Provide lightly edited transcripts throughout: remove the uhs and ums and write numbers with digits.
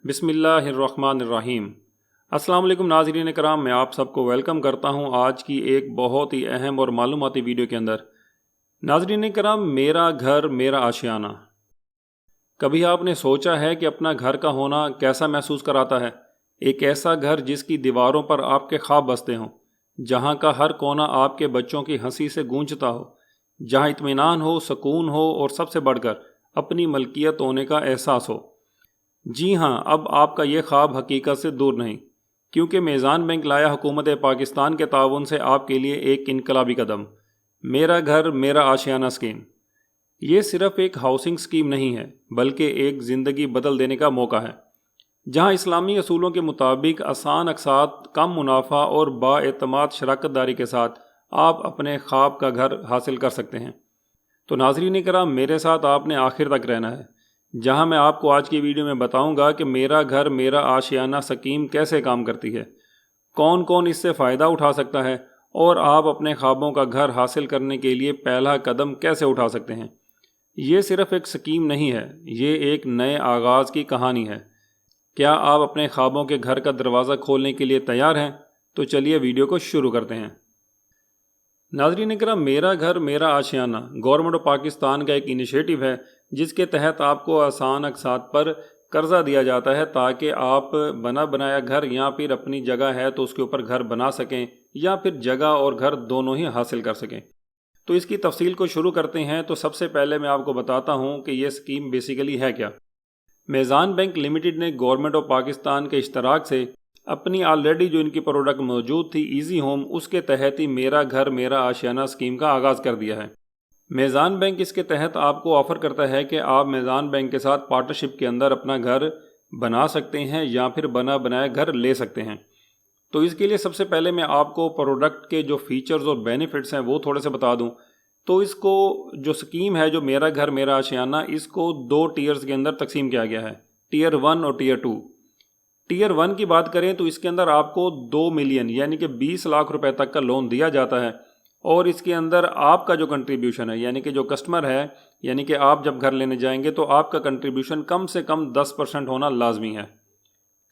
बिस्मिल्लाहिर्रहमानिर्रहीम। अस्सलाम वालेकुम नाज़रीन कराम, मैं आप सबको वेलकम करता हूं आज की एक बहुत ही अहम और मालूमाती वीडियो के अंदर। नाज़रीन कराम, मेरा घर मेरा आशियाना। कभी आपने सोचा है कि अपना घर का होना कैसा महसूस कराता है? एक ऐसा घर जिसकी दीवारों पर आपके ख्वाब बसते हों, जहां का हर कोना आपके बच्चों की हंसी से गूंजता हो, जहां इत्मीनान हो, सुकून हो और सबसे बढ़कर अपनी मलकियत होने का एहसास हो। जी हाँ, अब आपका ये ख्वाब हकीकत से दूर नहीं, क्योंकि मीज़ान बैंक लाया हुकूमत पाकिस्तान के ताउन से आपके लिए एक इनकलाबी कदम, मेरा घर मेरा आशियाना स्कीम। ये सिर्फ एक हाउसिंग स्कीम नहीं है, बल्कि एक ज़िंदगी बदल देने का मौका है, जहाँ इस्लामी असूलों के मुताबिक आसान अक़सात, कम मुनाफा और बाएतमाद शराकत दारी के साथ आप अपने ख्वाब का घर हासिल कर सकते हैं। तो नाज़रीन कराम, मेरे साथ आपने आखिर तक रहना है, जहां मैं आपको आज की वीडियो में बताऊंगा कि मेरा घर मेरा आशियाना स्कीम कैसे काम करती है, कौन कौन इससे फ़ायदा उठा सकता है और आप अपने ख्वाबों का घर हासिल करने के लिए पहला कदम कैसे उठा सकते हैं। ये सिर्फ एक स्कीम नहीं है, ये एक नए आगाज़ की कहानी है। क्या आप अपने ख्वाबों के घर का दरवाज़ा खोलने के लिए तैयार हैं? तो चलिए वीडियो को शुरू करते हैं। नाज़रीन इकराम, मेरा घर मेरा आशियाना गवर्नमेंट ऑफ पाकिस्तान का एक इनिशिएटिव है, जिसके तहत आपको आसान अक़सात पर कर्ज़ा दिया जाता है, ताकि आप बना बनाया घर या फिर अपनी जगह है तो उसके ऊपर घर बना सकें, या फिर जगह और घर दोनों ही हासिल कर सकें। तो इसकी तफसील को शुरू करते हैं। तो सबसे पहले मैं आपको बताता हूँ कि ये स्कीम बेसिकली है क्या। मीज़ान बैंक लिमिटेड ने गवर्नमेंट ऑफ पाकिस्तान के इश्तराक से अपनी ऑलरेडी जो इनकी प्रोडक्ट मौजूद थी ईजी होम, उसके तहत ही मेरा घर मेरा आशियाना स्कीम का आगाज़ कर दिया है। मीज़ान बैंक इसके तहत आपको ऑफ़र करता है कि आप मीज़ान बैंक के साथ पार्टनरशिप के अंदर अपना घर बना सकते हैं या फिर बना बनाया घर ले सकते हैं। तो इसके लिए सबसे पहले मैं आपको प्रोडक्ट के जो फीचर्स और बेनिफिट्स हैं वो थोड़े से बता दूं। तो इसको जो स्कीम है, जो मेरा घर मेरा आशियाना, इसको 2 टीयर्स के अंदर तकसीम किया गया है, टीयर 1 और टीयर 2। टीयर 1 की बात करें तो इसके अंदर आपको 2 मिलियन यानी कि 20 लाख रुपए तक का लोन दिया जाता है, और इसके अंदर आपका जो कंट्रीब्यूशन है, यानी कि जो कस्टमर है, यानी कि आप जब घर लेने जाएंगे तो आपका कंट्रीब्यूशन कम से कम 10% होना लाजमी है।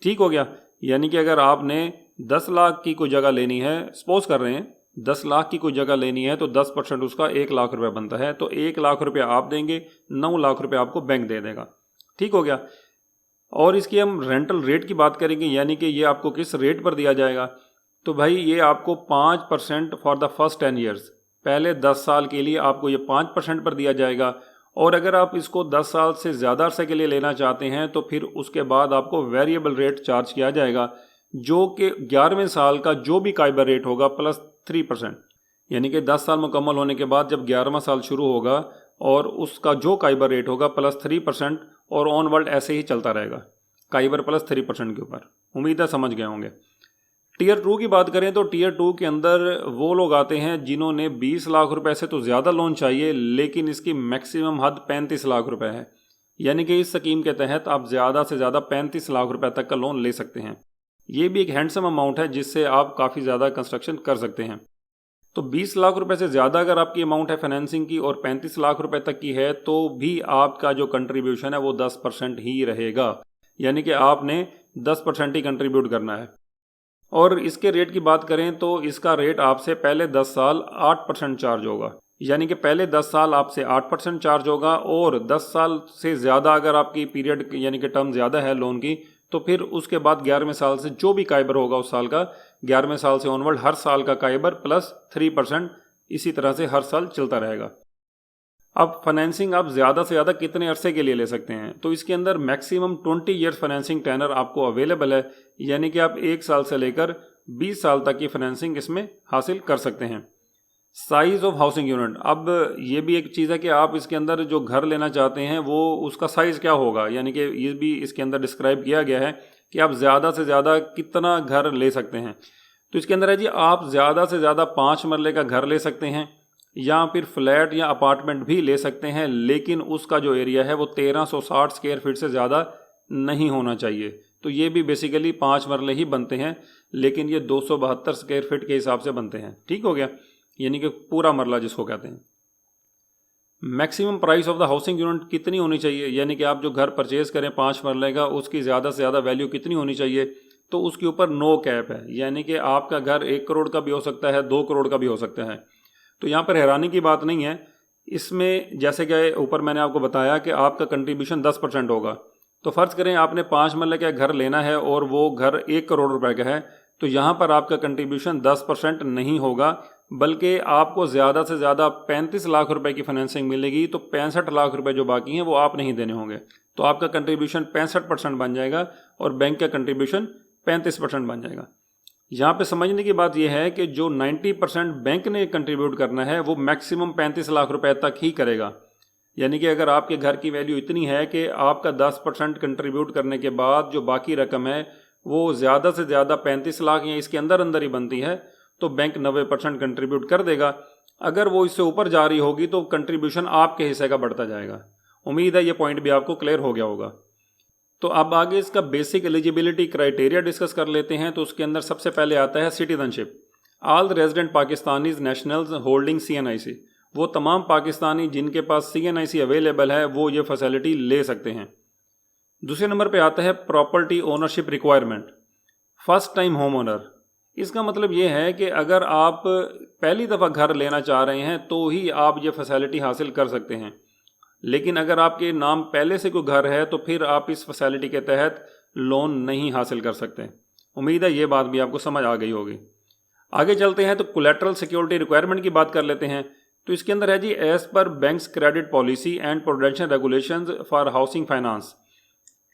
ठीक हो गया। यानी कि अगर आपने 10 लाख की कोई जगह लेनी है, सपोज कर रहे हैं 10 लाख की कोई जगह लेनी है, तो 10% उसका 1 लाख रुपए बनता है। तो 1 लाख रुपये आप देंगे, 9 लाख रुपये आपको बैंक दे देगा। ठीक हो गया। और इसकी हम रेंटल रेट की बात करेंगे, यानी कि ये आपको किस रेट पर दिया जाएगा। तो भाई ये आपको 5% फॉर द फर्स्ट 10 ईयर्स, पहले 10 साल के लिए आपको ये 5% पर दिया जाएगा। और अगर आप इसको 10 साल से ज़्यादा अरसे के लिए लेना चाहते हैं तो फिर उसके बाद आपको वेरिएबल रेट चार्ज किया जाएगा, जो कि 11वें साल का जो भी काइबर रेट होगा प्लस 3%। यानी कि 10 साल मुकम्मल होने के बाद जब 11वां साल शुरू होगा और उसका जो काइबर रेट होगा प्लस 3%, और ऑनवर्ड ऐसे ही चलता रहेगा, काइबर प्लस 3% के ऊपर। उम्मीद है समझ गए होंगे। टीयर 2 की बात करें तो टीयर 2 के अंदर वो लोग आते हैं जिन्होंने 20 लाख रुपए से तो ज़्यादा लोन चाहिए, लेकिन इसकी मैक्सिमम हद 35 लाख रुपए है। यानी कि इस स्कीम के तहत आप ज़्यादा से ज़्यादा 35 लाख रुपए तक का लोन ले सकते हैं। ये भी एक हैंडसम अमाउंट है, जिससे आप काफ़ी ज़्यादा कंस्ट्रक्शन कर सकते हैं। तो 20 लाख रुपए से ज़्यादा अगर आपकी अमाउंट है फाइनेंसिंग की और 35 लाख रुपए तक की है, तो भी आपका जो कंट्रीब्यूशन है वो 10% ही रहेगा। यानी कि आपने 10% ही कंट्रीब्यूट करना है। और इसके रेट की बात करें तो इसका रेट आपसे पहले 10 साल 8% चार्ज होगा। यानी कि पहले 10 साल आपसे 8% चार्ज होगा, और 10 साल से ज़्यादा अगर आपकी पीरियड यानी कि टर्म ज़्यादा है लोन की, तो फिर उसके बाद 11वें साल से जो भी काइबर होगा उस साल का, 11वें साल से ऑनवर्ड हर साल का काइबर प्लस 3%, इसी तरह से हर साल चलता रहेगा। अब फाइनेंसिंग आप ज़्यादा से ज़्यादा कितने अरसे के लिए ले सकते हैं? तो इसके अंदर मैक्सिमम 20 ईयर्स फाइनेंसिंग टेनर आपको अवेलेबल है। यानी कि आप 1 साल से लेकर 20 साल तक की फाइनेंसिंग इसमें हासिल कर सकते हैं। साइज़ ऑफ हाउसिंग यूनिट, अब ये भी एक चीज़ है कि आप इसके अंदर जो घर लेना चाहते हैं वो उसका साइज़ क्या होगा। यानी कि ये भी इसके अंदर डिस्क्राइब किया गया है कि आप ज़्यादा से ज़्यादा कितना घर ले सकते हैं। तो इसके अंदर है जी, आप ज़्यादा से ज़्यादा 5 मरले का घर ले सकते हैं, या फिर फ्लैट या अपार्टमेंट भी ले सकते हैं, लेकिन उसका जो एरिया है वो 1360 स्क्वायर फीट से ज़्यादा नहीं होना चाहिए। तो ये भी बेसिकली 5 मरले ही बनते हैं, लेकिन ये 272 स्क्वायर फीट के हिसाब से बनते हैं। ठीक हो गया। यानी कि पूरा मरला जिसको कहते हैं। Maximum price of the housing unit कितनी होनी चाहिए, यानी कि आप जो घर परचेज करें 5 मरले का, उसकी ज़्यादा से ज़्यादा वैल्यू कितनी होनी चाहिए, तो उसके ऊपर नो कैप है, यानी कि आपका घर 1 करोड़ का भी हो सकता है, 2 करोड़ का भी हो सकता है। तो यहाँ पर हैरानी की बात नहीं है इसमें, जैसे कि ऊपर मैंने आपको बताया कि आपका कंट्रीब्यूशन 10% होगा। तो फ़र्ज़ करें आपने 5 मरले का घर लेना है और वो घर 1 करोड़ रुपए का है, तो यहाँ पर आपका कंट्रीब्यूशन 10% नहीं होगा, बल्कि आपको ज़्यादा से ज़्यादा 35 लाख रुपए की फाइनेंसिंग मिलेगी। तो 65 लाख रुपए जो बाकी हैं वो आप नहीं देने होंगे, तो आपका कंट्रीब्यूशन 65% बन जाएगा और बैंक का कंट्रीब्यूशन 35% बन जाएगा। यहाँ पे समझने की बात यह है कि जो 90% बैंक ने कंट्रीब्यूट करना है वो मैक्सिमम 35 लाख रुपए तक ही करेगा। यानी कि अगर आपके घर की वैल्यू इतनी है कि आपका 10% कंट्रीब्यूट करने के बाद जो बाकी रकम है वो ज़्यादा से ज़्यादा 35 लाख या इसके अंदर अंदर ही बनती है, तो बैंक 90% कंट्रीब्यूट कर देगा। अगर वो इससे ऊपर जा रही होगी तो कंट्रीब्यूशन आपके हिस्से का बढ़ता जाएगा। उम्मीद है ये पॉइंट भी आपको क्लियर हो गया होगा। तो अब आगे इसका बेसिक एलिजिबिलिटी क्राइटेरिया डिस्कस कर लेते हैं। तो उसके अंदर सबसे पहले आता है citizenship. All the resident Pakistanis nationals holding CNIC, वो तमाम पाकिस्तानी जिनके पास CNIC अवेलेबल है वो ये फैसिलिटी ले सकते हैं। दूसरे नंबर पे आता है property ownership requirement, first time home owner. इसका मतलब ये है कि अगर आप पहली दफ़ा घर लेना चाह रहे हैं तो ही आप ये फैसिलिटी हासिल कर सकते हैं, लेकिन अगर आपके नाम पहले से कोई घर है तो फिर आप इस फैसिलिटी के तहत लोन नहीं हासिल कर सकते। उम्मीद है ये बात भी आपको समझ आ गई होगी। आगे चलते हैं तो कोलैटरल सिक्योरिटी रिक्वायरमेंट की बात कर लेते हैं। तो इसके अंदर है जी, as per banks credit policy and protection regulations for housing finance.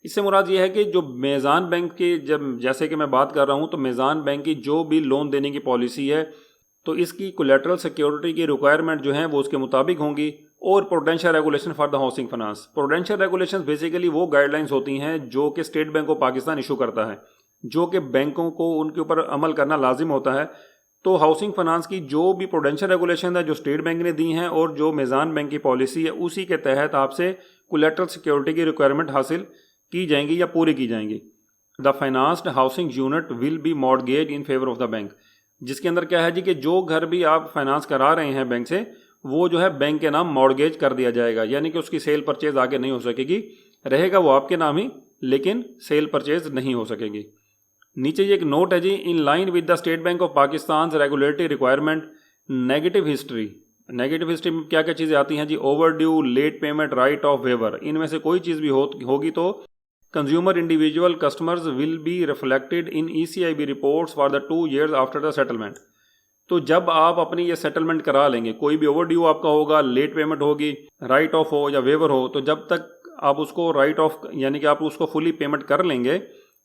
इससे मुराद ये है कि जो मेज़ान बैंक के, जब जैसे कि मैं बात कर रहा हूँ, तो मेज़ान बैंक की जो भी लोन देने की पॉलिसी है तो इसकी कोलैटरल सिक्योरिटी की रिक्वायरमेंट जो है वो उसके मुताबिक होंगी। और Prudential regulation for the housing finance, Prudential regulations basically वो गाइडलाइंस होती हैं जो कि state bank of Pakistan issue करता है, जो कि बैंकों को उनके ऊपर अमल करना लाजिम होता है। तो हाउसिंग फाइनेंस की जो भी प्रोडेंशियल रेगुलेशन है जो स्टेट बैंक ने दी हैं और जो मेज़ान बैंक की पॉलिसी है उसी के तहत आपसे कोलैटरल सिक्योरिटी की रिक्वायरमेंट हासिल की जाएंगी या पूरी की जाएंगी। The financed housing unit will be mortgage in favour of the bank, जिसके अंदर क्या है जी कि जो घर भी आप फाइनेंस करा रहे हैं बैंक से वो जो है बैंक के नाम मॉर्गेज कर दिया जाएगा, यानी कि उसकी सेल परचेज आगे नहीं हो सकेगी, रहेगा वो आपके नाम ही, लेकिन सेल परचेज नहीं हो सकेगी। नीचे ये एक नोट है जी, in line with the state bank of Pakistan regulatory requirement negative history. Negative history में क्या क्या चीज़ें आती हैं जी, over due, late payment, write off waiver, इनमें से कोई चीज़ भी होगी तो consumer individual customers will be reflected in ECIB reports for the 2 years after the settlement. तो जब आप अपनी ये सेटलमेंट करा लेंगे, कोई भी ओवर ड्यू आपका होगा, लेट पेमेंट होगी, राइट ऑफ हो या वेवर हो, तो जब तक आप उसको राइट ऑफ यानी कि आप उसको फुली पेमेंट कर लेंगे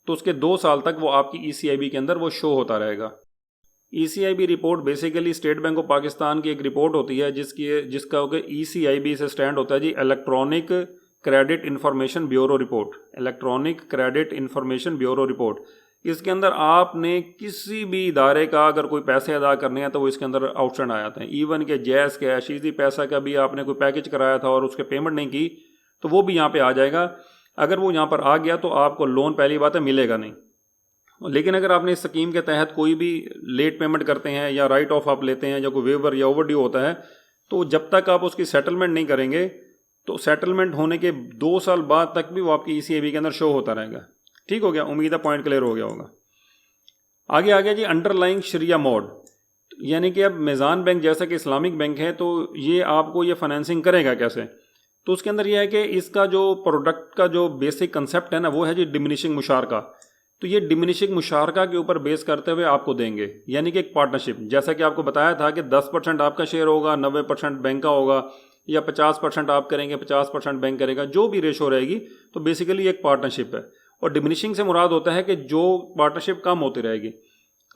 तो उसके 2 साल तक वो आपकी ECIB के अंदर वो शो होता रहेगा। ECIB report basically state bank of Pakistan की एक रिपोर्ट होती है जिसका ECIB से स्टैंड होता है जी electronic credit information bureau report, electronic credit information bureau report. इसके अंदर आपने किसी भी इदारे का अगर कोई पैसे अदा करने हैं तो वो इसके अंदर आउटस्टैंड आ जाते हैं। इवन के जैस कैश, इजी पैसा का भी आपने कोई पैकेज कराया था और उसके पेमेंट नहीं की तो वो भी यहाँ पे आ जाएगा। अगर वो यहाँ पर आ गया तो आपको लोन पहली बात है मिलेगा नहीं, लेकिन अगर आपने इस स्कीम के तहत कोई भी लेट पेमेंट करते हैं या राइट ऑफ आप लेते हैं या कोई वेवर या ओवर ड्यू होता है, तो जब तक आप उसकी सेटलमेंट नहीं करेंगे तो सेटलमेंट होने के 2 साल बाद तक भी वो आपकी ECIB के अंदर शो होता रहेगा। ठीक हो गया, उम्मीद है पॉइंट क्लियर हो गया होगा। आगे आ गया जी अंडरलाइंग शरिया मोड, यानी कि अब मेज़ान बैंक जैसा कि इस्लामिक बैंक है तो ये आपको ये फाइनेंसिंग करेगा कैसे। तो उसके अंदर ये है कि इसका जो प्रोडक्ट का जो बेसिक कंसेप्ट है ना वो है जी डिमिनिशिंग मुशारका। तो ये डिमिनिशिंग मुशारका के ऊपर बेस करते हुए आपको देंगे, यानी कि एक पार्टनरशिप। जैसा कि आपको बताया था कि 10% आपका शेयर होगा, 90% बैंक का होगा, या 50% आप करेंगे, 50% बैंक करेगा, जो भी रेशो रहेगी। तो बेसिकली एक पार्टनरशिप है। और डिमिनिशिंग से मुराद होता है कि जो पार्टनरशिप कम होती रहेगी।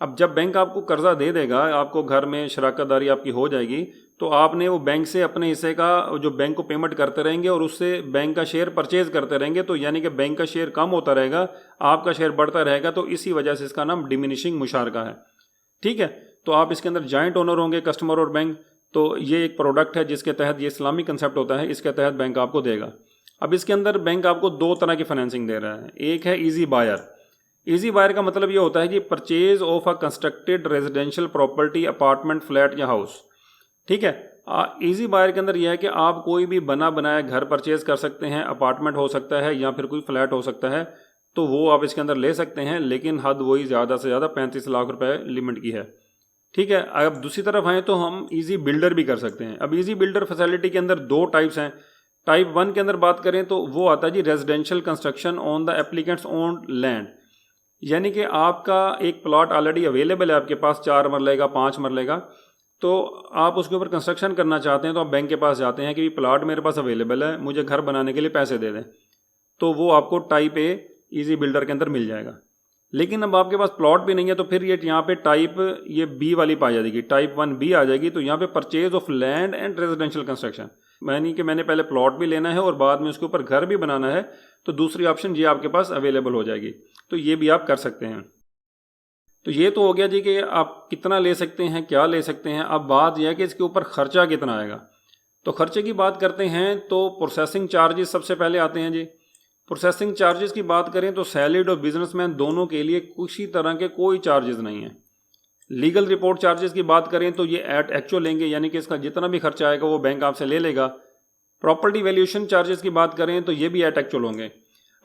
अब जब बैंक आपको कर्जा दे देगा, आपको घर में शराकतदारी आपकी हो जाएगी, तो आपने वो बैंक से अपने हिस्से का जो बैंक को पेमेंट करते रहेंगे और उससे बैंक का शेयर परचेज करते रहेंगे। तो यानी कि बैंक का शेयर कम होता रहेगा, आपका शेयर बढ़ता रहेगा। तो इसी वजह से इसका नाम डिमिनिशिंग मुशारका है। ठीक है, तो आप इसके अंदर जॉइंट ओनर होंगे, कस्टमर और बैंक। तो ये एक प्रोडक्ट है जिसके तहत ये इस्लामिक कंसेप्ट होता है, इसके तहत बैंक आपको देगा। अब इसके अंदर बैंक आपको 2 तरह की फाइनेंसिंग दे रहा है। एक है ईजी बायर। ईजी बायर का मतलब ये होता है कि purchase of a constructed residential property, apartment, flat या हाउस। ठीक है, इजी बायर के अंदर यह है कि आप कोई भी बना बनाया घर परचेज कर सकते हैं, अपार्टमेंट हो सकता है या फिर कोई फ्लैट हो सकता है, तो वो आप इसके अंदर ले सकते हैं, लेकिन हद वही ज़्यादा से ज़्यादा 35 लाख रुपए लिमिट की है। ठीक है। अब दूसरी तरफ आए तो हम इजी बिल्डर भी कर सकते हैं। अब इजी बिल्डर फैसिलिटी के अंदर दो टाइप्स हैं। टाइप 1 के अंदर बात करें तो वो आता है जी residential construction on the applicant's own land, यानी कि आपका एक प्लॉट ऑलरेडी अवेलेबल है आपके पास, 4 मरले का 5 मरले का, तो आप उसके ऊपर कंस्ट्रक्शन करना चाहते हैं तो आप बैंक के पास जाते हैं कि प्लॉट मेरे पास अवेलेबल है, मुझे घर बनाने के लिए पैसे दे दें, तो वो आपको टाइप ए इजी बिल्डर के अंदर मिल जाएगा। लेकिन अब आपके पास प्लॉट भी नहीं है तो फिर ये यहाँ पे टाइप ये बी वाली पाई जाएगी, टाइप 1B आ जाएगी। तो यहाँ पे purchase of land and residential construction, यानी कि मैंने पहले प्लॉट भी लेना है और बाद में उसके ऊपर घर भी बनाना है, तो दूसरी ऑप्शन ये आपके पास अवेलेबल हो जाएगी, तो ये भी आप कर सकते हैं। तो ये तो हो गया जी कि आप कितना ले सकते हैं, क्या ले सकते हैं। अब बात यह है कि इसके ऊपर खर्चा कितना आएगा। तो खर्चे की बात करते हैं तो प्रोसेसिंग चार्जेस सबसे पहले आते हैं जी। प्रोसेसिंग चार्जेस की बात करें तो सैलरीड और बिजनेसमैन दोनों के लिए किसी तरह के कोई चार्जेस नहीं है। लीगल रिपोर्ट चार्जेस की बात करें तो ये एट एक्चुअल लेंगे, यानी कि इसका जितना भी खर्चा आएगा वो बैंक आपसे ले लेगा। प्रॉपर्टी वैल्यूएशन चार्जेस की बात करें तो ये भी एट एक्चुअल होंगे।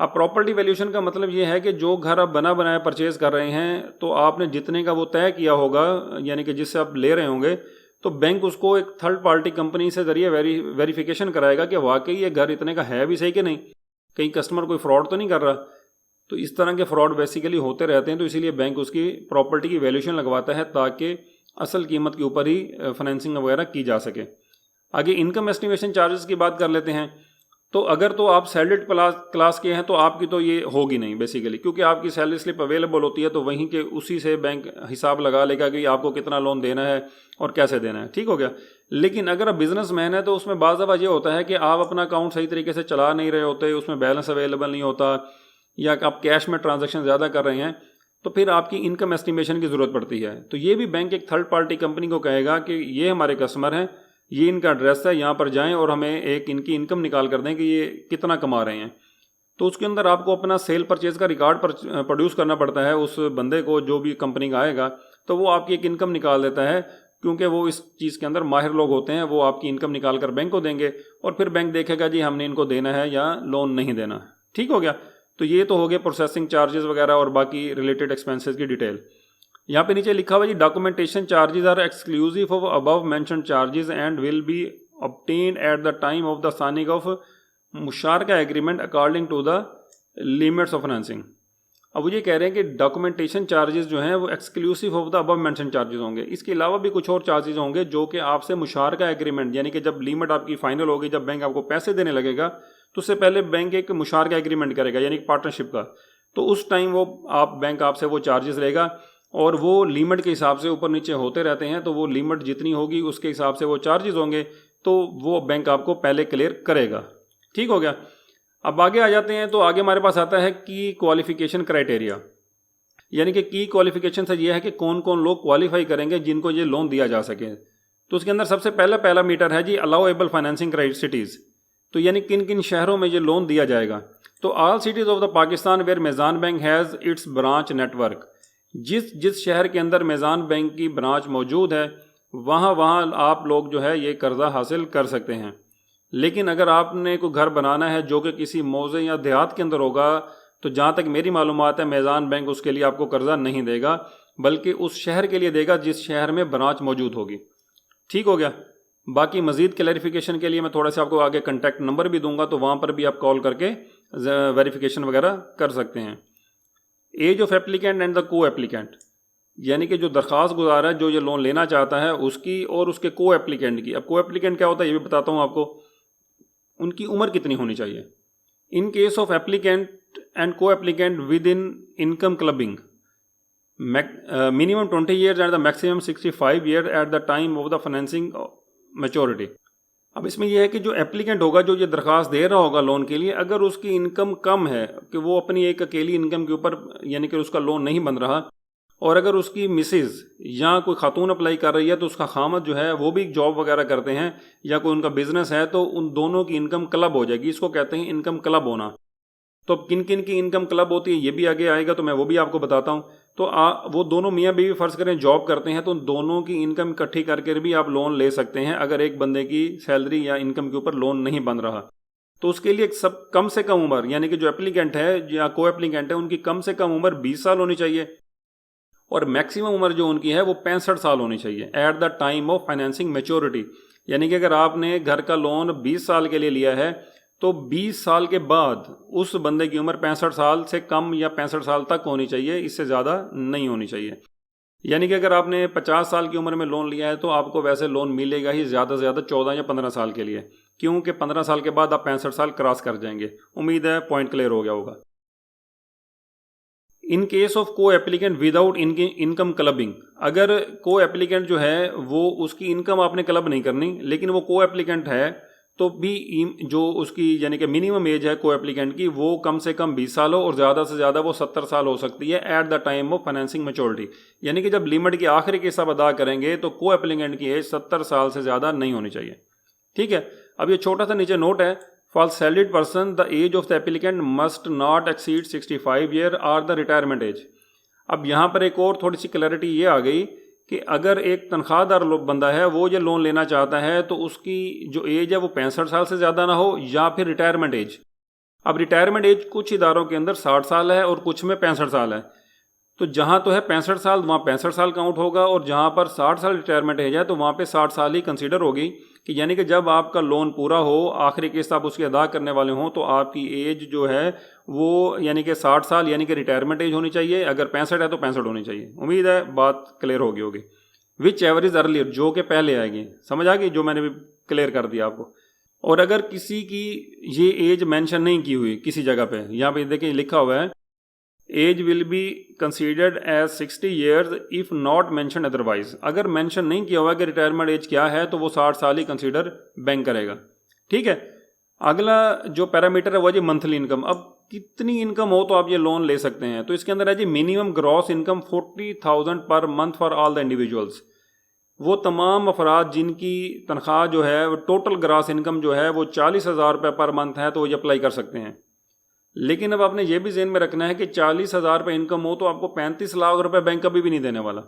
अब प्रॉपर्टी वैल्यूएशन का मतलब ये है कि जो घर आप बना बनाया परचेज कर रहे हैं तो आपने जितने का वो तय किया होगा, यानी कि जिससे आप ले रहे होंगे, तो बैंक उसको एक थर्ड पार्टी कंपनी से जरिए वेरिफिकेशन कराएगा कि वाकई ये घर इतने का है भी सही कि नहीं, कहीं कस्टमर कोई फ्रॉड तो नहीं कर रहा। तो इस तरह के फ्रॉड बेसिकली होते रहते हैं, तो इसीलिए बैंक उसकी प्रॉपर्टी की वैल्यूएशन लगवाता है ताकि असल कीमत के ऊपर ही फाइनेंसिंग वगैरह की जा सके। आगे इनकम एस्टिमेशन चार्जेस की बात कर लेते हैं। तो अगर तो आप सैलरीड क्लास के हैं तो आपकी तो ये होगी नहीं बेसिकली, क्योंकि आपकी सैलरी स्लिप अवेलेबल होती है, तो वहीं के उसी से बैंक हिसाब लगा लेगा कि आपको कितना लोन देना है और कैसे देना है। ठीक हो गया। लेकिन अगर आप बिजनेसमैन है तो उसमें बाज़ दफ़ा ये होता है कि आप अपना अकाउंट सही तरीके से चला नहीं रहे होते, उसमें बैलेंस अवेलेबल नहीं होता, या आप कैश में ट्रांजेक्शन ज़्यादा कर रहे हैं, तो फिर आपकी इनकम एस्टिमेशन की ज़रूरत पड़ती है। तो ये भी बैंक एक थर्ड पार्टी कंपनी को कहेगा कि ये हमारे कस्टमर हैं, ये इनका एड्रेस है, यहाँ पर जाएं और हमें एक इनकी इनकम निकाल कर दें कि ये कितना कमा रहे हैं। तो उसके अंदर आपको अपना सेल परचेज का रिकॉर्ड प्रोड्यूस करना पड़ता है उस बंदे को, जो भी कंपनी का आएगा, तो वो आपकी एक इनकम निकाल देता है, क्योंकि वो इस चीज़ के अंदर माहिर लोग होते हैं। वो आपकी इनकम निकाल कर बैंक को देंगे और फिर बैंक देखेगा जी हमने इनको देना है या लोन नहीं देना। ठीक हो गया। तो ये तो हो गया प्रोसेसिंग चार्जेस वगैरह और बाकी रिलेटेड एक्सपेंसेस की डिटेल। यहाँ पे नीचे लिखा हुआ जी documentation charges are exclusive of above mention charges and will be obtained at the time of the signing of मुशारका agreement according to the limits of financing. अब वो ये कह रहे हैं कि डॉक्यूमेंटेशन चार्जेस जो हैं वो exclusive of the above mention charges होंगे। इसके अलावा भी कुछ और चार्जेस होंगे जो कि आपसे मुशारका एग्रीमेंट, यानी कि जब लिमिट आपकी फाइनल होगी, जब बैंक आपको पैसे देने लगेगा, तो उससे पहले बैंक एक मुशारका एग्रीमेंट करेगा, यानी कि पार्टनरशिप का। तो उस टाइम वो बैंक आपसे वो चार्जेस लेगा और वो लिमिट के हिसाब से ऊपर नीचे होते रहते हैं। तो वो लिमिट जितनी होगी उसके हिसाब से वो चार्जेस होंगे, तो वो बैंक आपको पहले क्लियर करेगा। ठीक हो गया। अब आगे आ जाते हैं। तो आगे हमारे पास आता है की क्वालिफिकेशन क्राइटेरिया, यानी कि की क्वालिफिकेशन से ये है कि कौन कौन लोग क्वालिफाई करेंगे जिनको ये लोन दिया जा सके। तो उसके अंदर सबसे पहला मीटर है जी अलाउएबल फाइनेंसिंग सिटीज़, तो यानी किन किन शहरों में ये लोन दिया जाएगा। तो all cities of the Pakistan where Meezan bank has its branch network, जिस शहर के अंदर मेज़ान बैंक की ब्रांच मौजूद है वहाँ आप लोग जो है ये कर्ज़ा हासिल कर सकते हैं। लेकिन अगर आपने कोई घर बनाना है जो कि किसी मौज़े या देहात के अंदर होगा, तो जहाँ तक मेरी मालूमात है मेज़ान बैंक उसके लिए आपको कर्ज़ा नहीं देगा, बल्कि उस शहर के लिए देगा जिस शहर में ब्रांच मौजूद होगी। ठीक हो गया। बाकी मज़ीद क्लैरिफिकेशन के लिए मैं थोड़ा सा आपको आगे कॉन्टैक्ट नंबर भी दूंगा, तो वहाँ पर भी आप कॉल करके वेरिफिकेशन वगैरह कर सकते हैं। Age of applicant and the co applicant, यानी कि जो दरख्वास्त गुजार है, जो ये लोन लेना चाहता है, उसकी और उसके को एप्लीकेंट की। अब को एप्लीकेंट क्या होता है ये भी बताता हूँ आपको। उनकी उम्र कितनी होनी चाहिए। In case of applicant and co applicant within income clubbing, minimum 20 years and the maximum 65 year at the time of the financing maturity. अब इसमें यह है कि जो एप्लीकेंट होगा, जो ये दरख्वास्त दे रहा होगा लोन के लिए, अगर उसकी इनकम कम है कि वो अपनी एक अकेली इनकम के ऊपर, यानी कि उसका लोन नहीं बन रहा, और अगर उसकी मिसेज या कोई खातून अप्लाई कर रही है तो उसका खामद जो है वो भी जॉब वगैरह करते हैं या कोई उनका बिजनेस है, तो उन दोनों की इनकम क्लब हो जाएगी। इसको कहते हैं इनकम क्लब होना। तो अब किन किन की इनकम क्लब होती है ये भी आगे आएगा, तो मैं वो भी आपको बताता हूँ। तो वो दोनों मियाँ बीवी फ़र्ज़ करें जॉब करते हैं, तो दोनों की इनकम इकट्ठी करके भी आप लोन ले सकते हैं अगर एक बंदे की सैलरी या इनकम के ऊपर लोन नहीं बन रहा। तो उसके लिए सब कम से कम उम्र, यानी कि जो एप्लीकेंट है या को एप्लीकेंट है, उनकी कम से कम उम्र 20 साल होनी चाहिए और मैक्सिमम उम्र जो उनकी है वो 65 साल होनी चाहिए eight the time of financing maturity. यानी कि अगर आपने घर का लोन 20 साल के लिए लिया है तो 20 साल के बाद उस बंदे की उम्र 65 साल से कम या 65 साल तक होनी चाहिए, इससे ज़्यादा नहीं होनी चाहिए। यानी कि अगर आपने 50 साल की उम्र में लोन लिया है तो आपको वैसे लोन मिलेगा ही ज़्यादा से ज़्यादा 14 या 15 साल के लिए, क्योंकि 15 साल के बाद आप 65 साल क्रॉस कर जाएंगे। उम्मीद है पॉइंट क्लियर हो गया होगा। इन केस ऑफ को एप्लीकेंट विदाउट इनकम क्लबिंग, अगर को एप्लीकेंट जो है वो उसकी इनकम आपने क्लब नहीं करनी लेकिन वो को एप्लीकेंट है तो भी जो उसकी यानी कि मिनिमम एज है को एप्लीकेंट की वो कम से कम 20 साल हो और ज़्यादा से ज़्यादा वो 70 साल हो सकती है eight the time of financing maturity. यानी कि जब लिमिट की आखिरी किस्त आप अदा करेंगे तो को एप्लीकेंट की एज 70 साल से ज़्यादा नहीं होनी चाहिए। ठीक है, अब ये छोटा सा नीचे नोट है, for salaried person the age of the applicant must not exceed 65 year or the retirement age. अब यहाँ पर एक और थोड़ी सी क्लैरिटी ये आ गई कि अगर एक तनख्वाहदार बंदा है वो ये लोन लेना चाहता है तो उसकी जो एज है वो 65 साल से ज़्यादा ना हो या फिर रिटायरमेंट एज। अब रिटायरमेंट एज कुछ इदारों के अंदर 60 साल है और कुछ में 65 साल है, तो जहाँ तो है 65 साल वहाँ 65 साल काउंट होगा और जहाँ पर 60 साल रिटायरमेंट एज है तो वहाँ पे 60 साल ही कंसीडर होगी। कि यानी कि जब आपका लोन पूरा हो, आखिरी किस्त आप उसकी अदा करने वाले हों, तो आपकी एज जो है वो यानी कि 60 साल यानी कि रिटायरमेंट एज होनी चाहिए। अगर 65 है तो 65 होनी चाहिए। उम्मीद है बात क्लियर होगी होगी। विच एवर इज अर्लियर, जो कि पहले आएगी, समझ आ गई जो मैंने भी क्लियर कर दिया आपको। और अगर किसी की ये एज मेंशन नहीं की हुई किसी जगह पे, यहाँ पे देखिए लिखा हुआ है age will be considered as 60 years if not mention otherwise. अगर मेंशन नहीं किया हुआ कि रिटायरमेंट एज क्या है तो वो 60 साल ही कंसीडर बैंक करेगा। ठीक है, अगला जो पैरामीटर है वो जी मंथली इनकम। अब कितनी इनकम हो तो आप ये लोन ले सकते हैं, तो इसके अंदर है जी minimum gross income 40,000 per month for all the individuals. वो तमाम अफराद जिनकी तनख्वाह जो है वो टोटल ग्रॉस इनकम जो है वो 40,000 रुपये पर मंथ है तो वो ये अप्लाई कर सकते हैं। लेकिन अब आपने ये भी ज़हन में रखना है कि 40,000 रुपये इनकम हो तो आपको 35 लाख रुपए बैंक कभी भी नहीं देने वाला।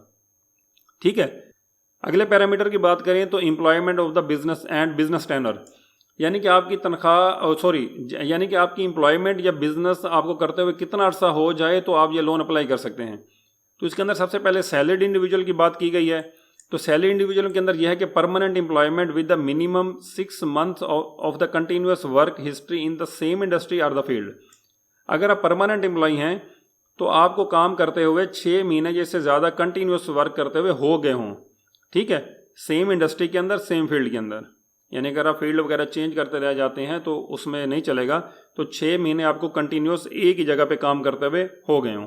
ठीक है, अगले पैरामीटर की बात करें तो employment of the business and business tenure, यानी कि आपकी तनख्वाह यानी कि आपकी एम्प्लॉयमेंट या बिजनेस आपको करते हुए कितना अर्सा हो जाए तो आप ये लोन अप्लाई कर सकते हैं। तो इसके अंदर सबसे पहले सैलरीड इंडिविजुअल की बात की गई है। तो सैलरी इंडिविजुअल के अंदर यह है कि permanent employment with the minimum 6 months of the continuous work history in the same industry or the field. अगर आप परमानेंट एम्प्लॉय हैं तो आपको काम करते हुए 6 महीने जैसे ज़्यादा कंटिन्यूस वर्क करते हुए हो गए हों। ठीक है, सेम इंडस्ट्री के अंदर, सेम फील्ड के अंदर, यानी अगर आप फील्ड वगैरह चेंज करते रह जाते हैं तो उसमें नहीं चलेगा। तो 6 महीने आपको कंटिन्यूस एक ही जगह पे काम करते हुए हो गए हों।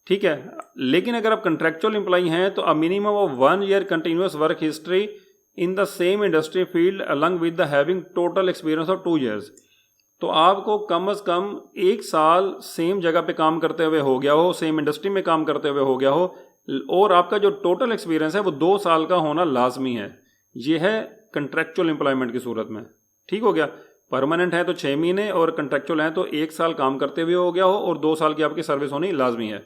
ठीक है, लेकिन अगर आप कंट्रेक्चुअल एम्प्लॉय हैं तो a minimum of 1 year continuous work history in the same industry field along with the having total experience of 2 years. तो आपको कम अज़ कम 1 साल सेम जगह पे काम करते हुए हो गया हो, सेम इंडस्ट्री में काम करते हुए हो गया हो, और आपका जो टोटल एक्सपीरियंस है वो 2 साल का होना लाजमी है। ये है कंट्रेक्चुअल एम्प्लॉयमेंट की सूरत में। ठीक हो गया, परमानेंट है तो 6 महीने और कंट्रेक्चुअल है तो 1 साल काम करते हुए हो गया हो और 2 साल की आपकी सर्विस होनी लाजमी है।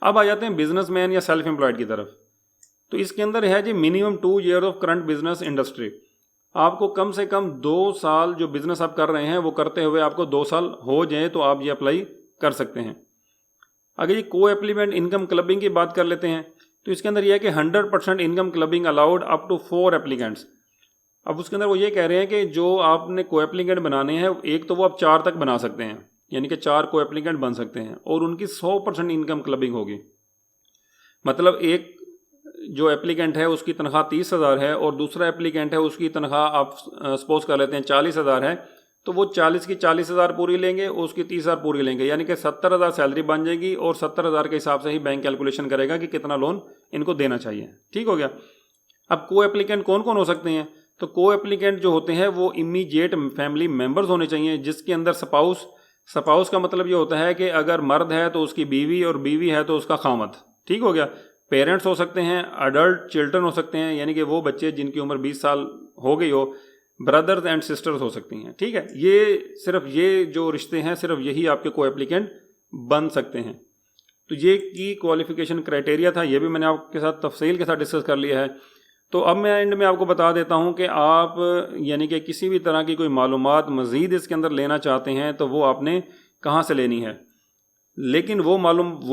अब आ जाते हैं बिजनेसमैन या सेल्फ एम्प्लॉयड की तरफ। तो इसके अंदर है जी minimum 2 year of current business industry. आपको कम से कम 2 साल जो बिजनेस आप कर रहे हैं वो करते हुए आपको 2 साल हो जाए तो आप ये अप्लाई कर सकते हैं। अगर ये को एप्लीमेंट इनकम क्लबिंग की बात कर लेते हैं तो इसके अंदर यह है कि 100% income clubbing allowed up to 4 applicants. अब उसके अंदर वो ये कह रहे हैं कि जो आपने को एप्लीकेंट बनाने हैं, एक तो वो आप 4 तक बना सकते हैं, यानी कि 4 को एप्लीकेंट बन सकते हैं और उनकी 100% इनकम क्लबिंग होगी। मतलब एक जो एप्लीकेंट है उसकी तनख्वाह 30,000 है और दूसरा एप्लीकेंट है उसकी तनख्वाह आप सपोज कर लेते हैं 40,000 है, तो वो 40 की 40,000 पूरी लेंगे, उसकी 30,000 पूरी लेंगे, यानी कि 70,000 सैलरी बन जाएगी और 70,000 के हिसाब से ही बैंक कैलकुलेशन करेगा कि कितना लोन इनको देना चाहिए। ठीक हो गया। अब को एप्लीकेंट कौन कौन हो सकते हैं? तो को एप्लीकेंट जो होते हैं वो इमीडिएट फैमिली मेम्बर्स होने चाहिए, जिसके अंदर स्पाउस का मतलब ये होता है कि अगर मर्द है तो उसकी बीवी और बीवी है तो उसका खामद। ठीक हो गया। पेरेंट्स हो सकते हैं, अडल्ट चिल्ड्रन हो सकते हैं, यानी कि वो बच्चे जिनकी उम्र 20 साल हो गई हो, ब्रदर्स एंड सिस्टर्स हो सकती हैं। ठीक है, ये सिर्फ ये जो रिश्ते हैं सिर्फ यही आपके को एप्लीकेंट बन सकते हैं। तो ये की क्वालिफिकेशन क्राइटेरिया था, ये भी मैंने आपके साथ तफसील के साथ डिस्कस कर लिया है। तो अब मैं एंड में आपको बता देता हूँ कि आप यानी कि किसी भी तरह की कोई मालूमात मज़ीद इसके अंदर लेना चाहते हैं तो वो आपने कहाँ से लेनी है। लेकिन वो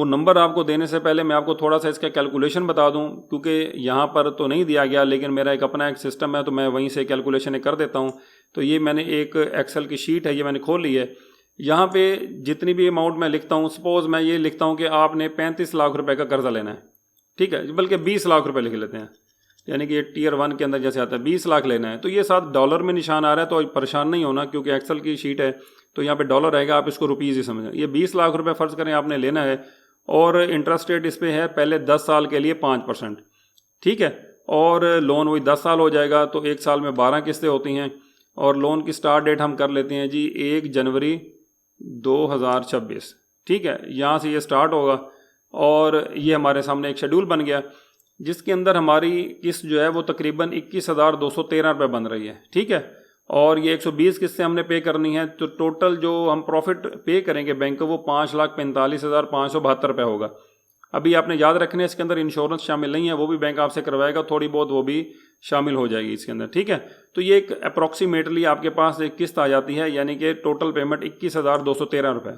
नंबर आपको देने से पहले मैं आपको थोड़ा सा इसका कैलकुलेशन बता दूं, क्योंकि यहाँ पर तो नहीं दिया गया, लेकिन मेरा एक अपना एक सिस्टम है तो मैं वहीं से कैलकुलेशन कर देता हूँ। तो ये मैंने एक एक्सेल की शीट है, ये मैंने खोल ली है। यहाँ पे जितनी भी अमाउंट मैं लिखता हूँ, सपोज़ मैं ये लिखता हूँ कि आपने 35 लाख रुपए का कर्जा लेना है, ठीक है, बल्कि 20 लाख रुपए लिख लेते हैं, यानी कि ये टियर 1 के अंदर जैसे आता है 20 लाख लेना है। तो ये साथ डॉलर में निशान आ रहा है, तो परेशान नहीं होना, क्योंकि एक्सेल की शीट है तो यहाँ पे डॉलर रहेगा, आप इसको रुपीज़ ही समझें। ये 20 लाख रुपए फ़र्ज़ करें आपने लेना है, और इंटरेस्ट रेट इस पर है पहले 10 साल के लिए 5%, ठीक है। और लोन वही 10 साल हो जाएगा, तो 1 साल में 12 किस्तें होती हैं। और लोन की स्टार्ट डेट हम कर लेते हैं जी 1 जनवरी 2026, ठीक है, यहाँ से ये स्टार्ट होगा। और ये हमारे सामने एक शेड्यूल बन गया जिसके अंदर हमारी किस्त जो है वो तकरीबन 21,213 रुपये बन रही है, ठीक है। और ये 120 किस्तें हमने पे करनी है, तो टोटल जो हम प्रॉफिट पे करेंगे बैंक को वो 5,45,572 रुपये होगा। अभी आपने याद रखना है इसके अंदर इंश्योरेंस शामिल नहीं है, वो भी बैंक आपसे करवाएगा, थोड़ी बहुत वो भी शामिल हो जाएगी इसके अंदर, ठीक है। तो ये एक अप्रॉक्सीमेटली आपके पास एक किस्त आ जाती है, यानी कि टोटल पेमेंट 21,213 रुपये।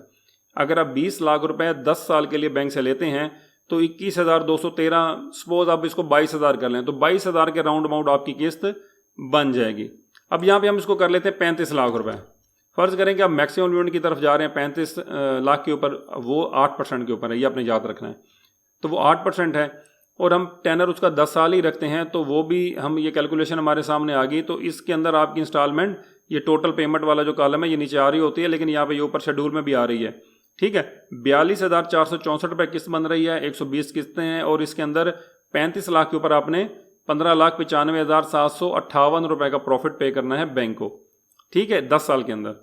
अगर आप 20 लाख रुपए 10 साल के लिए बैंक से लेते हैं तो 21,213, सपोज आप इसको 22,000 कर लें, तो 22,000 के राउंड अमाउंट आपकी किस्त बन जाएगी। अब यहाँ पे हम इसको कर लेते हैं 35 लाख रुपए। फ़र्ज़ करें कि आप मैक्सिमम लिमिट की तरफ जा रहे हैं 35 लाख के ऊपर, वो 8% के ऊपर है, ये आपने याद रखना है। तो वो 8% है, और हम टेनर उसका 10 साल ही रखते हैं, तो वो भी हम ये कैलकुलेशन हमारे सामने आ गई। तो इसके अंदर आपकी इंस्टॉलमेंट, ये टोटल पेमेंट वाला जो कॉलम है ये नीचे आ रही होती है, लेकिन यहाँ पे ये ऊपर शेड्यूल में भी आ रही है, ठीक है। 42,464 रुपये किस्त बन रही है, 120 किस्तें हैं, और इसके अंदर 35 लाख के ऊपर आपने 15,95,758 रुपये का प्रॉफिट पे करना है बैंक को, ठीक है, 10 साल के अंदर।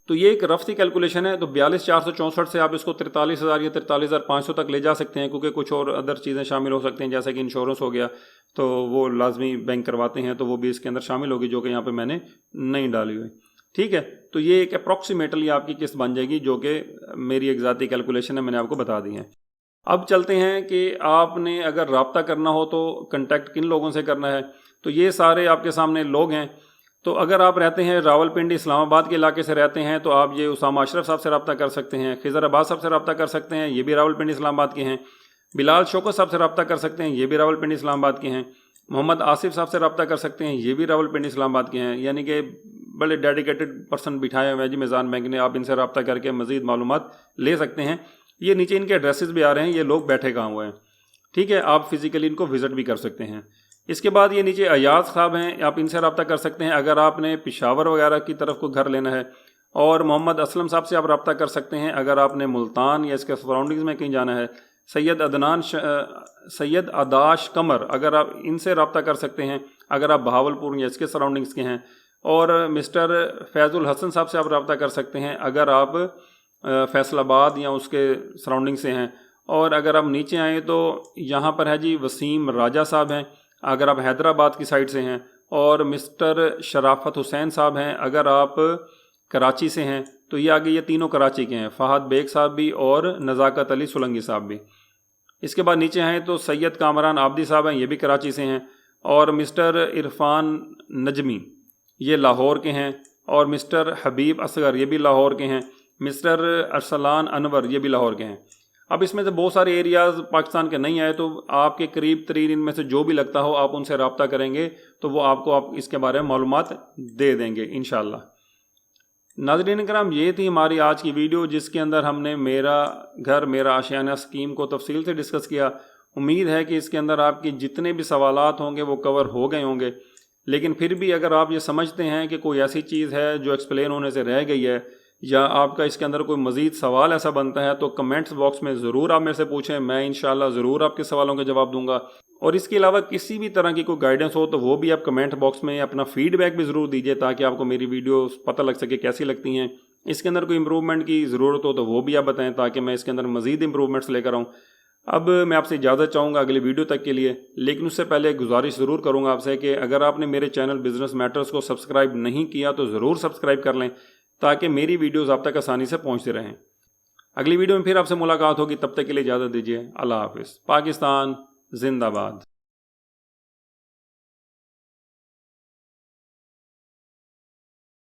तो ये एक रफ सी कैलकुलेशन है। तो 42,464 से आप इसको 43,000 या 43,500 तक ले जा सकते हैं, क्योंकि कुछ और अदर चीज़ें शामिल हो सकती हैं, जैसे कि इंश्योरेंस हो गया, तो वो लाजमी बैंक करवाते हैं, तो वो भी इसके अंदर शामिल होगी, जो कि यहाँ पे मैंने नहीं डाली हुई, ठीक है। तो ये एक अप्रॉक्सीमेटली आपकी किस्त बन जाएगी, जो कि मेरी एक ज़ाती कैलकुलेशन है, मैंने आपको बता दी है। अब चलते हैं कि आपने अगर रब्ता करना हो तो कंटेक्ट किन लोगों से करना है। तो ये सारे आपके सामने लोग हैं। तो अगर आप रहते हैं रावलपिंडी इस्लामाबाद के इलाके से रहते हैं तो आप ये उसामा अशरफ साहब से रब्ता कर सकते हैं, खिज़र अब्बास साहब से रब्ता कर सकते हैं, ये भी रावलपिंडी इस्लामाबाद के हैं। बिलाल शौकत साहब से रब्ता कर सकते हैं, ये भी रावलपिंडी इस्लामाबाद के हैं। मोहम्मद आसिफ साहब से रब्ता कर सकते हैं, ये भी रावलपिंडी इस्लामाबाद के हैं। यानी कि बड़े डेडिकेटेड पर्सन बिठाए हुए हैं जी मिज़ान बैंक ने, आप इनसे रब्ता करके मज़ीद मालूमात ले सकते हैं। ये नीचे इनके एड्रेसेस भी आ रहे हैं, ये लोग बैठे कहाँ हुए हैं, ठीक है, आप फिज़िकली इनको विज़िट भी कर सकते हैं। इसके बाद ये नीचे अयाज साहब हैं, आप इनसे रब्ता कर सकते हैं अगर आपने पिशावर वगैरह की तरफ को घर लेना है। और मोहम्मद असलम साहब से आप रब्ता कर सकते हैं अगर आपने मुल्तान या इसके सराउंडिंग्स में कहीं जाना है। सैयद अदाश कमर, अगर आप इनसे रब्ता कर सकते हैं अगर आप बहावलपुर या इसके सराउंडिंग्स के हैं। और मिस्टर फैज़ुल हसन साहब से आप रब्ता कर सकते हैं अगर आप फैसलाबाद या उसके सराउंडिंग से हैं। और अगर आप नीचे आएँ तो यहाँ पर है जी वसीम राजा साहब हैं अगर आप हैदराबाद की साइड से हैं। और मिस्टर शराफत हुसैन साहब हैं अगर आप कराची से हैं। तो ये आगे ये तीनों कराची के हैं, फ़हद बेग साहब भी और नज़ाकत अली सुलंगी साहब भी। इसके बाद नीचे हैं तो सैयद कामरान आबदी साहब हैं, ये भी कराची से हैं। और मिस्टर इरफान नजमी ये लाहौर के हैं। और मिस्टर हबीब असगर ये भी लाहौर के हैं। मिस्टर अरसलान अनवर ये भी लाहौर के हैं। अब इसमें से बहुत सारे एरियाज़ पाकिस्तान के नहीं आए, तो आपके करीब तरीन इनमें से जो भी लगता हो आप उनसे रब्ता करेंगे तो वो आपको आप इसके बारे में मालूमात दे देंगे इंशाअल्लाह। नाज़रीन कराम, ये थी हमारी आज की वीडियो जिसके अंदर हमने मेरा घर मेरा आशियाना स्कीम को तफसील से डिस्कस किया। उम्मीद है कि इसके अंदर आपके जितने भी सवालात होंगे वो कवर हो गए होंगे। लेकिन फिर भी अगर आप ये समझते हैं कि कोई ऐसी चीज़ है जो एक्सप्लेन होने से रह गई है या आपका इसके अंदर कोई मज़ीद सवाल ऐसा बनता है तो कमेंट्स बॉक्स में ज़रूर आप मेरे से पूछें, मैं इंशाअल्लाह ज़रूर आपके सवालों के जवाब दूंगा। और इसके अलावा किसी भी तरह की कोई गाइडेंस हो तो वो भी आप कमेंट बॉक्स में अपना फीडबैक भी ज़रूर दीजिए ताकि आपको मेरी वीडियो पता लग सके कैसी लगती हैं। इसके अंदर कोई इम्प्रूवमेंट की ज़रूरत हो तो वो भी आप बताएं ताकि मैं इसके अंदर मज़ीद इम्प्रूवमेंट्स लेकर आऊँ। अब मैं आपसे इजाज़त चाहूँगा अगली वीडियो तक के लिए, लेकिन उससे पहले एक गुजारिश ज़रूर करूँगा आपसे कि अगर आपने मेरे चैनल बिज़नेस मैटर्स को सब्सक्राइब नहीं किया तो ज़रूर सब्सक्राइब कर लें ताकि मेरी वीडियोज़ आप तक आसानी से पहुँचते रहें। अगली वीडियो में फिर आपसे मुलाकात होगी, तब तक के लिए इजाज़त दीजिए। अल्लाह हाफिज़। पाकिस्तान जिंदाबाद।